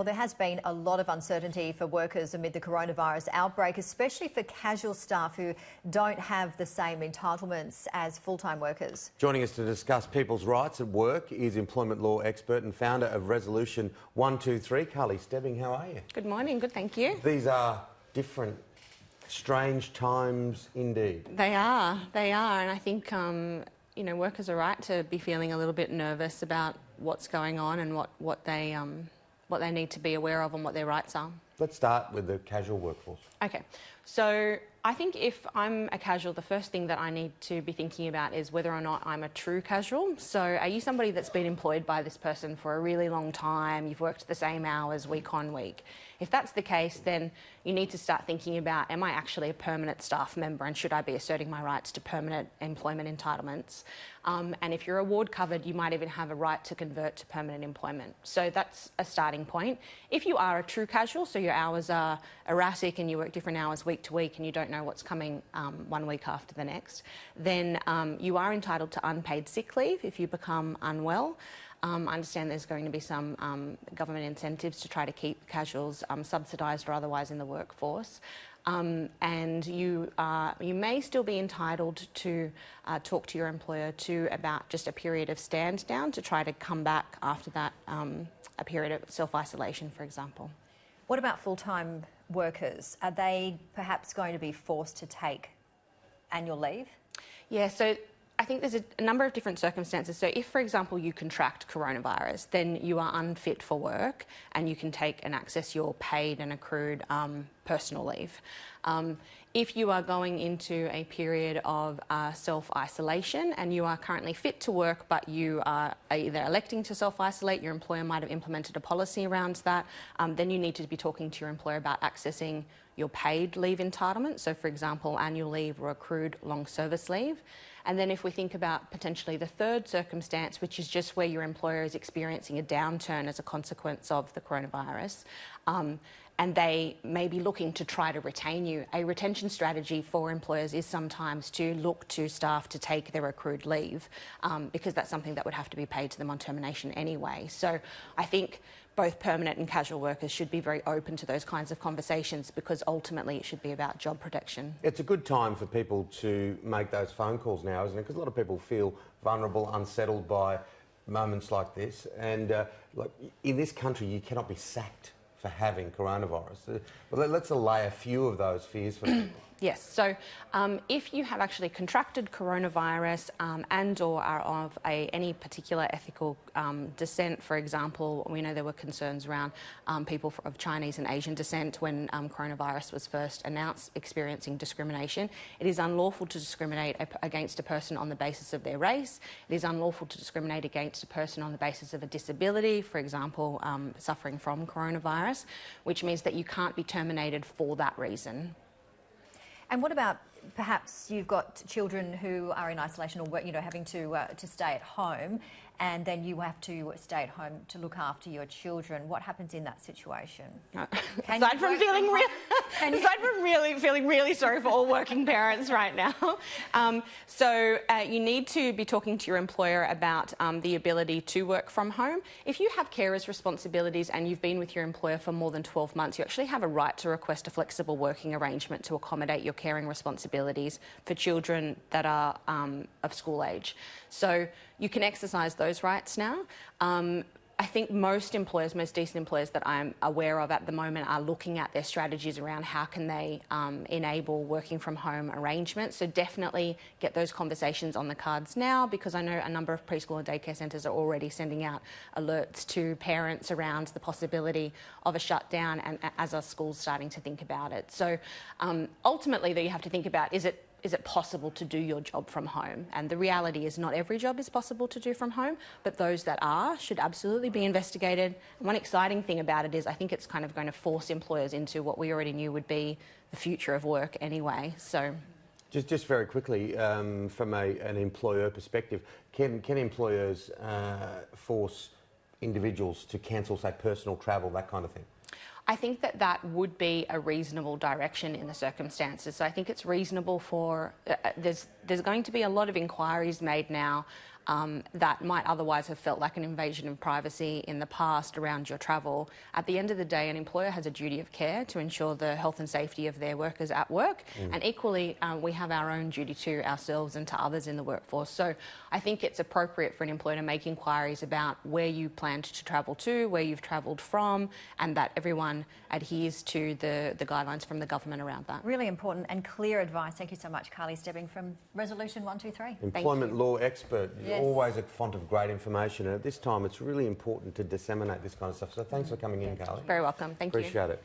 Well, there has been a lot of uncertainty for workers amid the coronavirus outbreak, especially for casual staff who don't have the same entitlements as full-time workers. Joining us to discuss people's rights at work is employment law expert and founder of Resolution 123, Carly Stebbing. How are you? Good morning, good, thank you. These are different, strange times indeed. They are, and I think you know, workers are right to be feeling a little bit nervous about what's going on and what they need to be aware of and what their rights are. Let's start with the casual workforce. Okay, so I think if I'm a casual, the first thing that I need to be thinking about is whether or not I'm a true casual. So are you somebody that's been employed by this person for a really long time, you've worked the same hours week on week? If that's the case, then you need to start thinking about, am I actually a permanent staff member and should I be asserting my rights to permanent employment entitlements? And if you're award covered, you might even have a right to convert to permanent employment. So that's a starting point. If you are a true casual, so your hours are erratic and you work different hours week to week and you don't know what's coming one week after the next, then you are entitled to unpaid sick leave if you become unwell. I understand there's going to be some government incentives to try to keep casuals subsidised or otherwise in the workforce. And you may still be entitled to talk to your employer about just a period of stand down to try to come back after that, a period of self-isolation, for example. What about full-time workers? Are they perhaps going to be forced to take annual leave? Yeah, so I think there's a number of different circumstances. So if, for example, you contract coronavirus, then you are unfit for work and you can take and access your paid and accrued personal leave. If you are going into a period of self-isolation and you are currently fit to work but you are either electing to self-isolate, your employer might have implemented a policy around that, then you need to be talking to your employer about accessing your paid leave entitlement. So, for example, annual leave or accrued long service leave. And then if we think about potentially the third circumstance, which is just where your employer is experiencing a downturn as a consequence of the coronavirus, and they may be looking to try to retain you. A retention strategy for employers is sometimes to look to staff to take their accrued leave because that's something that would have to be paid to them on termination anyway. So I think both permanent and casual workers should be very open to those kinds of conversations because ultimately it should be about job protection. It's a good time for people to make those phone calls now, isn't it? Because a lot of people feel vulnerable, unsettled by moments like this. And like in this country, you cannot be sacked for having coronavirus. But let's allay a few of those fears for people. Yes, so if you have actually contracted coronavirus and or are of any particular ethical descent, for example, we know there were concerns around people of Chinese and Asian descent when coronavirus was first announced experiencing discrimination. It is unlawful to discriminate against a person on the basis of their race. It is unlawful to discriminate against a person on the basis of a disability, for example, suffering from coronavirus, which means that you can't be terminated for that reason. And what about perhaps you've got children who are in isolation or, you know, having to stay at home, and then you have to stay at home to look after your children? What happens in that situation? Aside from feeling really sorry for all working parents right now. So you need to be talking to your employer about the ability to work from home. If you have carers responsibilities and you've been with your employer for more than 12 months, you actually have a right to request a flexible working arrangement to accommodate your caring responsibilities for children that are of school age. So you can exercise those rights now. I think most employers, most decent employers that I'm aware of at the moment are looking at their strategies around how can they enable working from home arrangements. So definitely get those conversations on the cards now, because I know a number of preschool and daycare centres are already sending out alerts to parents around the possibility of a shutdown, and as are schools starting to think about it. So ultimately, though, you have to think about, is it possible to do your job from home? And the reality is not every job is possible to do from home, but those that are should absolutely be investigated. And one exciting thing about it is I think it's kind of going to force employers into what we already knew would be the future of work anyway. So, just very quickly, from an employer perspective, can employers force individuals to cancel, say, personal travel, that kind of thing? I think that would be a reasonable direction in the circumstances. So I think it's reasonable for, there's going to be a lot of inquiries made now that might otherwise have felt like an invasion of privacy in the past around your travel. At the end of the day, an employer has a duty of care to ensure the health and safety of their workers at work, and equally we have our own duty to ourselves and to others in the workforce. So I think it's appropriate for an employer to make inquiries about where you planned to travel to, where you've travelled from, and that everyone adheres to the guidelines from the government around that. Really important and clear advice. Thank you so much, Carly Stebbing from Resolution 123. Employment law expert. Yes. You're always a font of great information, and at this time it's really important to disseminate this kind of stuff. So thanks for coming in, Carly. Very welcome. Thank you. Appreciate it.